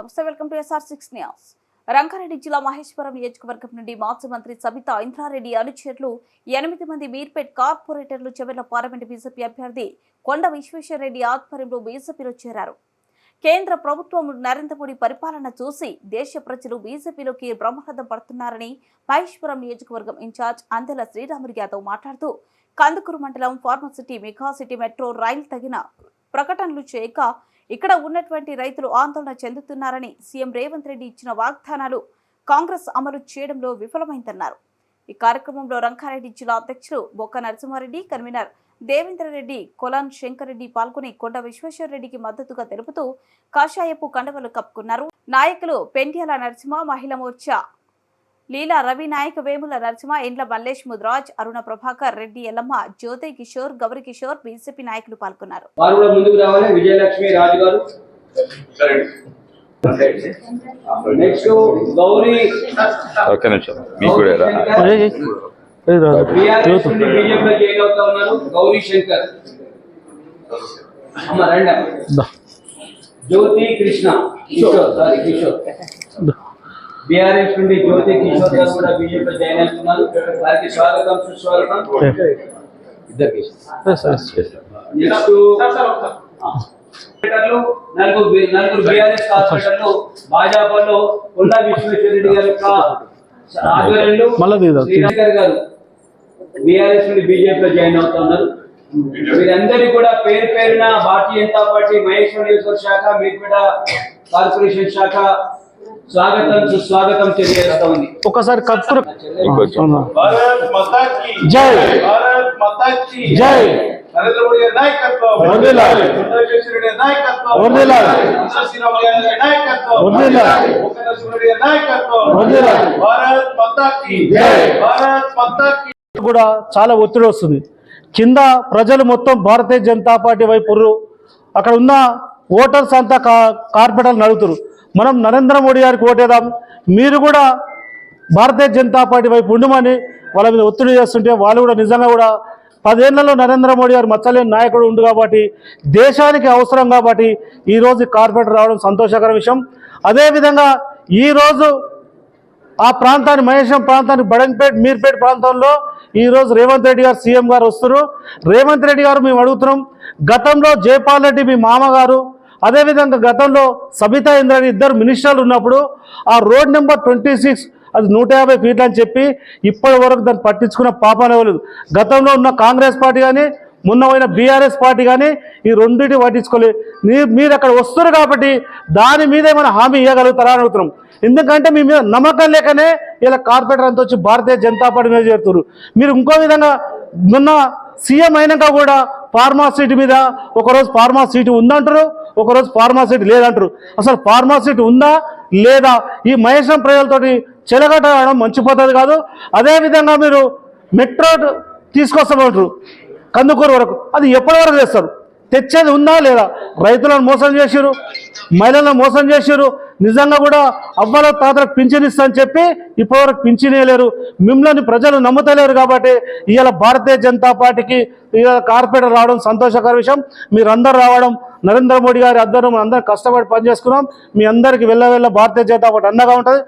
నమస్తే, welcome to SR6 news. Rangareddy జిల్లా మహేశ్వరం నియోజకవర్గం నుండి మాజీ మంత్రి సబితా ఇంద్రారెడ్డి అనుచరులు 8 మంది మీర్పేట్ కార్పొరేటర్లు చెవెళ్ల పార్లమెంట్ బీజేపీ అభ్యర్థి కొండ విశ్వేశ్వరరెడ్డి ఆధ్వర్యంలో బీజేపీలో చేరారు. కేంద్ర ప్రభుత్వం నరేంద్ర మోడీ పరిపాలన చూసి దేశ ప్రజలు బీజేపీలోకి బ్రహ్మరథం పడుతున్నారని మహేశ్వరం నియోజకవర్గం ఇన్ఛార్జ్ అందెల శ్రీరాములు యాదవ్ మాట్లాడుతూ, కందుకూరు మండలం ఫార్మసిటీ మెగా సిటీ మెట్రో రైలు తగిన ప్రకటనలు చేయక ఇక్కడ ఉన్నటువంటి రైతులు ఆందోళన చెందుతున్నారని, సీఎం రేవంత్ రెడ్డి ఇచ్చిన వాగ్దానాలు కాంగ్రెస్ అమలు చేయడంలో విఫలమైందన్నారు. ఈ కార్యక్రమంలో రంగారెడ్డి జిల్లా అధ్యక్షులు బొక్క నరసింహారెడ్డి, కన్వీనర్ దేవేంద్రరెడ్డి, కొలాన్ శంకర్ రెడ్డి పాల్గొని కొండ విశ్వేశ్వరరెడ్డికి మద్దతుగా తెలుపుతూ కాషాయపు కండవలు కప్పుకున్నారు. నాయకులు పెండ్యాల నరసింహ, మహిళా మోర్చా లీలా రవి నాయక్, వేముల నరసింహ, ఎండ్ల మల్లేష్ ముద్రాజ్, అరుణ ప్రభాకర్ రెడ్డి, ఎల్లమ్మ, జ్యోతి కిషోర్, గౌరి కిషోర్, బీజేపీ నాయకులు పాల్గొన్నారు. జ్యోతి కృష్ణ కిషోర్ బీఆర్ఎస్ నుండి జ్యోతి కిషోర్ గారు కూడా బీజేపీ జాయిన్ అవుతున్నారు. వారికి స్వాగతం సుస్వాగతం. నలుగురు బీఆర్ఎస్ కార్పొరేటర్లు భాజపాలో కొండ విశ్వేశ్వరరెడ్డి గారి యొక్క ఆధ్వర్యంలో శ్రీశంకర్ గారు బీఆర్ఎస్ నుండి బీజేపీలో జాయిన్ అవుతున్నారు. వీరందరికీ కూడా పేరు పేరున భారతీయ జనతా పార్టీ మహేశ్వర నియోజకవర్గ శాఖ, మీర్పేట కార్పొరేషన్ శాఖ స్వాగతం సుస్వాగతం తెలియజేస్తా ఉంది. ఒకసారి కప్పురు భారత్ మాతా కీ జై, భారత్ మాతా కీ జై. నరేంద్ర మోడీ గారి నాయకత్వం వర్ధిల్లాలి, చంద్రశేఖర్ రెడ్డి నాయకత్వం వర్ధిల్లాలి, శ్రీరాములు గారి నాయకత్వం వర్ధిల్లాలి, ముఖ్యమంత్రి గారి నాయకత్వం వర్ధిల్లాలి. భారత్ మాతా కీ జై. భారత్ మాతా కీ. కూడా చాలా ఒత్తిడి వస్తుంది. కింద ప్రజలు మొత్తం భారతీయ జనతా పార్టీ వైపు అక్కడ ఉన్న ఓటర్స్ అంతా కార్పొరేటర్లు నడుగుతారు. మనం నరేంద్ర మోడీ గారికి ఓటేద్దాం, మీరు కూడా భారతీయ జనతా పార్టీ వైపు ఉండమని వాళ్ళ మీద ఒత్తిడి చేస్తుంటే వాళ్ళు కూడా నిజంగా కూడా 10 ఏళ్లలో నరేంద్ర మోడీ గారు మచ్చలేని నాయకుడు ఉండు కాబట్టి, దేశానికి అవసరం కాబట్టి ఈరోజు కార్పొరేటర్ రావడం సంతోషకర విషయం. అదేవిధంగా ఈరోజు ఆ ప్రాంతాన్ని, మహేశ్వరం ప్రాంతాన్ని, బడంగపేట, మీర్పేట ప్రాంతంలో ఈరోజు రేవంత్ రెడ్డి గారు సీఎం గారు వస్తారు. రేవంత్ రెడ్డి గారు మేము అడుగుతున్నాం, గతంలో జైపాల్ రెడ్డి మీ మామగారు, అదేవిధంగా గతంలో సబితా ఇంద్రారెడ్డి ఇద్దరు మినిస్టర్లు ఉన్నప్పుడు ఆ రోడ్ నెంబర్ 26 అది 150 ఫీట్లు అని చెప్పి ఇప్పటి వరకు దాన్ని పట్టించుకున్న పాపానే లేదు. గతంలో ఉన్న కాంగ్రెస్ పార్టీ కానీ, మొన్న బీఆర్ఎస్ పార్టీ కానీ ఈ రెండింటి పట్టించుకోలేదు. మీరు అక్కడ వస్తారు కాబట్టి దాని మీద ఏమైనా హామీ ఇవ్వగలుగుతారా అని అడుగుతున్నాం. ఎందుకంటే మీ మీద నమ్మకం లేకనే ఇలా కార్పొరేటర్ అంతా వచ్చి భారతీయ జనతా పార్టీ మీద చేరుతారు. మీరు ఇంకో విధంగా మొన్న సీఎం అయినాక కూడా ఫార్మా సిటీ మీద ఒకరోజు ఫార్మా సిటీ ఉందంటారు, ఒకరోజు ఫార్మా సిటీ లేదంటారు. అసలు ఫార్మా సిటీ ఉందా లేదా? ఈ మహేశ్వరం ప్రజలతోటి చెలగట్టడం మంచి పద్ధతి కాదు. అదేవిధంగా మీరు మెట్రో తీసుకొస్తామంటారు కందుకూరు వరకు, అది ఎప్పటి వరకు చేస్తారు? తెచ్చేది ఉందా లేదా? రైతులను మోసం చేసిరు, మహిళలను మోసం చేసిరు. నిజంగా కూడా అవ్వలో తాతలకు పింఛన్ ఇస్తా అని చెప్పి ఇప్పటివరకు పింఛనేయలేరు. మిమ్మల్ని ప్రజలు నమ్ముతలేరు కాబట్టి ఇవాళ భారతీయ జనతా పార్టీకి ఇవాళ కార్పొరేటర్ రావడం సంతోషకర విషయం. మీరందరూ రావడం, నరేంద్ర మోడీ గారి ఆధ్వర్యంలో అందరూ కష్టపడి పనిచేసుకున్నాం. మీ అందరికీ వెళ్ళ భారతీయ జనతా పార్టీ అండగా ఉంటుంది.